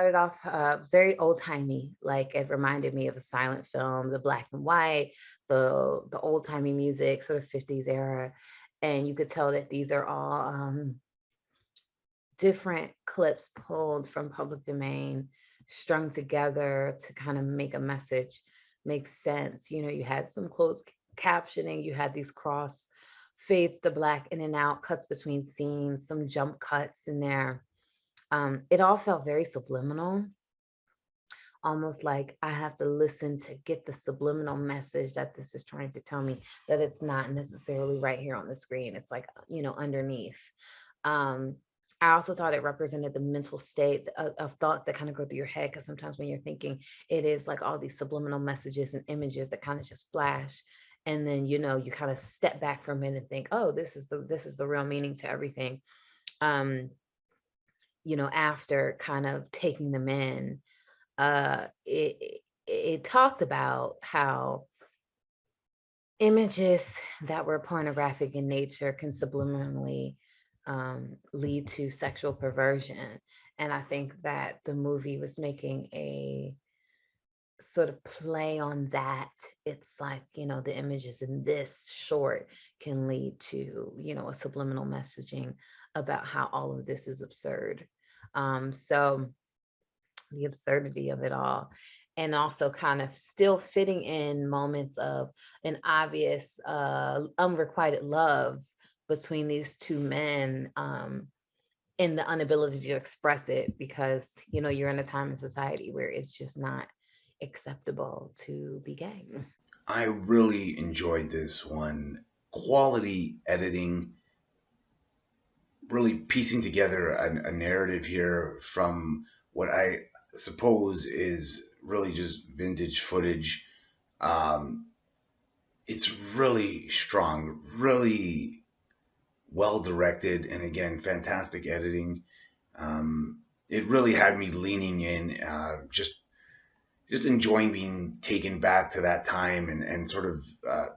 started off very old-timey, like it reminded me of a silent film, the black and white, the old-timey music, sort of 50s era. And you could tell that these are all different clips pulled from public domain, strung together to kind of make a message make sense. You know, you had some closed captioning, you had these cross fades to black in and out, cuts between scenes, some jump cuts in there. It all felt very subliminal, almost like I have to listen to get the subliminal message that this is trying to tell me, that it's not necessarily right here on the screen. It's like, you know, underneath. Um, I also thought it represented the mental state of thoughts that kind of go through your head. Because sometimes when you're thinking, it is like all these subliminal messages and images that kind of just flash. And then, you know, you kind of step back from it and think, oh, this is the real meaning to everything. Um, you know, after kind of taking them in, it talked about how images that were pornographic in nature can subliminally lead to sexual perversion. And I think that the movie was making a sort of play on that. It's like, you know, the images in this short can lead to, you know, a subliminal messaging about how all of this is absurd. So the absurdity of it all, and also kind of still fitting in moments of an obvious unrequited love between these two men, in the inability to express it because, you know, you're in a time in society where it's just not acceptable to be gay. I really enjoyed this one. Quality editing, really piecing together a narrative here from what I suppose is really just vintage footage. Um, it's really strong, really well directed, and again, fantastic editing. It really had me leaning in, just enjoying being taken back to that time and sort of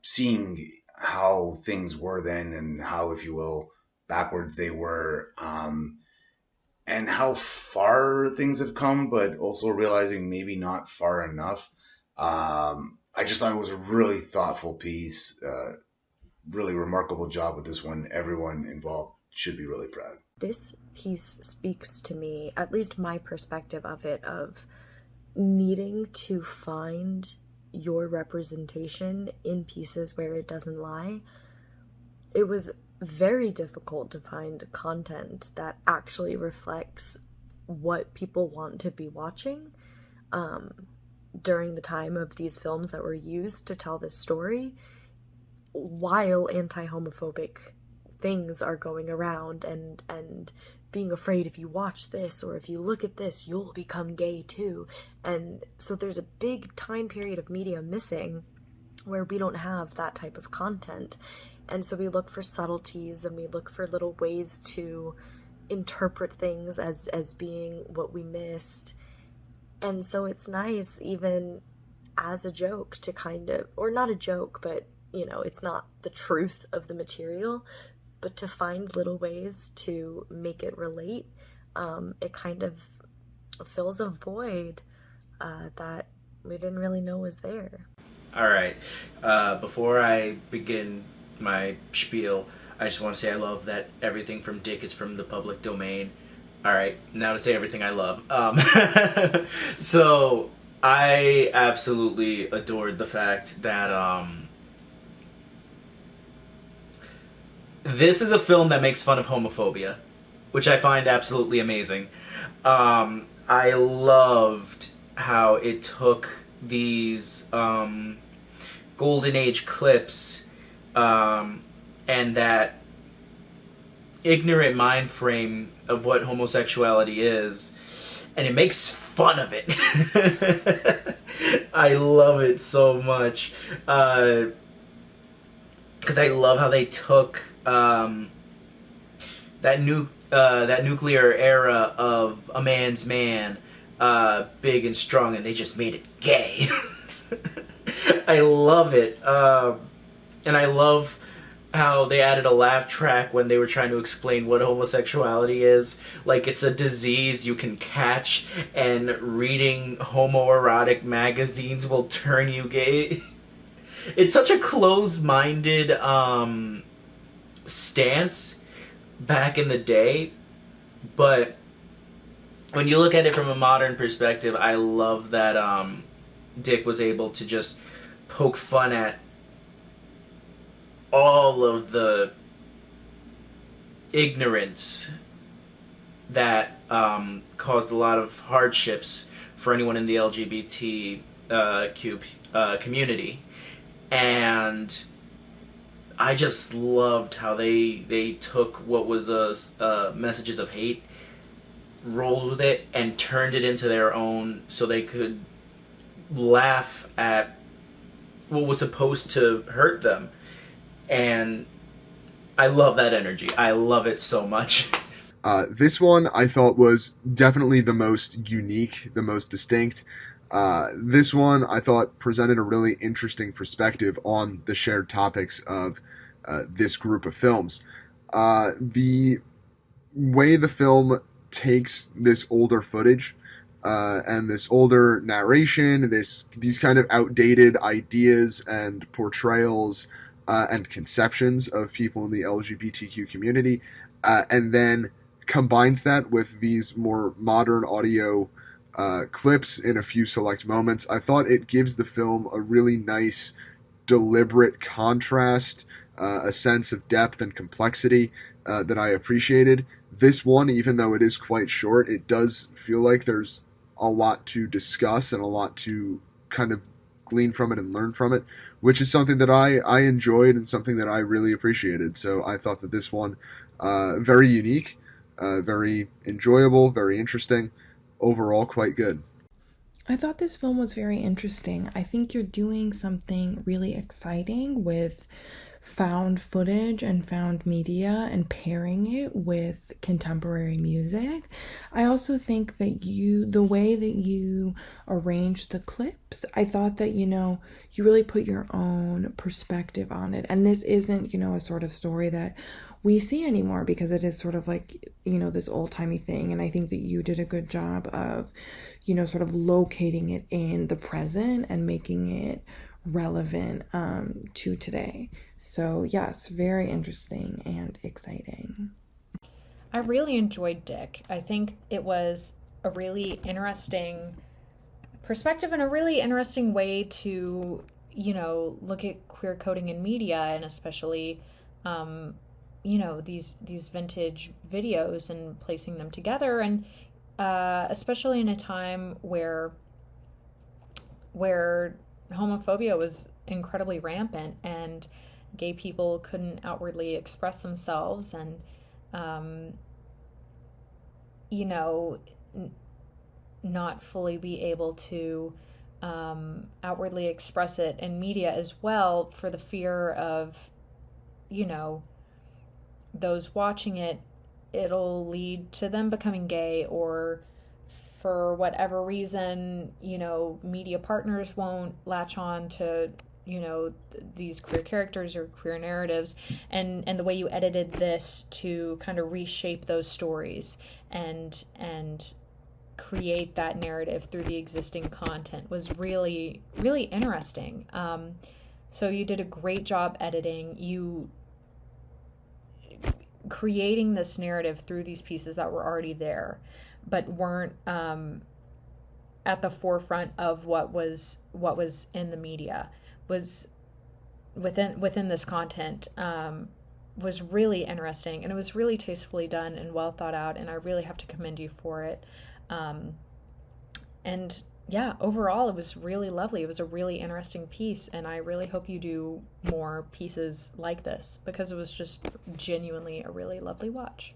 seeing how things were then and how, if you will, backwards they were, and how far things have come, but also realizing maybe not far enough. I just thought it was a really thoughtful piece, really remarkable job with this one. Everyone involved should be really proud. This piece speaks to me, at least my perspective of it, of needing to find your representation in pieces where it doesn't lie. It was very difficult to find content that actually reflects what people want to be watching during the time of these films that were used to tell this story, while anti-homophobic things are going around and being afraid if you watch this or if you look at this, you'll become gay too. And so there's a big time period of media missing where we don't have that type of content. And so we look for subtleties and we look for little ways to interpret things as being what we missed. And so it's nice, even as a joke, to kind of, or not a joke, but, you know, it's not the truth of the material, but to find little ways to make it relate. It kind of fills a void that we didn't really know was there. All right. Before I begin my spiel, I just want to say I love that everything from Dick is from the public domain. All right, now to say everything I love. So I absolutely adored the fact that this is a film that makes fun of homophobia, which I find absolutely amazing. I loved how it took these golden age clips and that ignorant mind frame of what homosexuality is, and it makes fun of it. I love it so much because I love how they took that nuclear era of a man's man, big and strong, and they just made it gay. I love it, and I love how they added a laugh track when they were trying to explain what homosexuality is. Like, it's a disease you can catch, and reading homoerotic magazines will turn you gay. It's such a closed-minded stance back in the day, but when you look at it from a modern perspective, I love that Dick was able to just poke fun at all of the ignorance that caused a lot of hardships for anyone in the LGBTQ community. And I just loved how they took what was messages of hate, rolled with it, and turned it into their own so they could laugh at what was supposed to hurt them. And I love that energy. I love it so much. This one I thought was definitely the most unique, the most distinct. This one I thought presented a really interesting perspective on the shared topics of this group of films. The way the film takes this older footage and this older narration, these kind of outdated ideas and portrayals and conceptions of people in the LGBTQ community, and then combines that with these more modern audio clips in a few select moments. I thought it gives the film a really nice, deliberate contrast, a sense of depth and complexity that I appreciated. This one, even though it is quite short, it does feel like there's a lot to discuss and a lot to kind of glean from it and learn from it, which is something that I enjoyed and something that I really appreciated. So I thought that this one, very unique, very enjoyable, very interesting, overall quite good. I thought this film was very interesting. I think you're doing something really exciting with found footage and found media and pairing it with contemporary music. I also think that the way that you arrange the clips, I thought that, you really put your own perspective on it. And this isn't, a sort of story that we see anymore, because it is sort of like, this old-timey thing. And I think that you did a good job of, sort of locating it in the present and making it relevant to today. So yes, very interesting and exciting. I really enjoyed Dick. I think it was a really interesting perspective and a really interesting way to, look at queer coding in media, and especially these vintage videos and placing them together, and especially in a time where homophobia was incredibly rampant and gay people couldn't outwardly express themselves, and not fully be able to outwardly express it in media as well, for the fear of those watching it'll lead to them becoming gay, or for whatever reason, media partners won't latch on to, these queer characters or queer narratives, and the way you edited this to kind of reshape those stories and create that narrative through the existing content was really, really interesting. So you did a great job editing, you creating this narrative through these pieces that were already there, but weren't at the forefront of what was in the media, was within this content, was really interesting, and it was really tastefully done and well thought out, and I really have to commend you for it. And yeah, overall it was really lovely. It was a really interesting piece, and I really hope you do more pieces like this, because it was just genuinely a really lovely watch.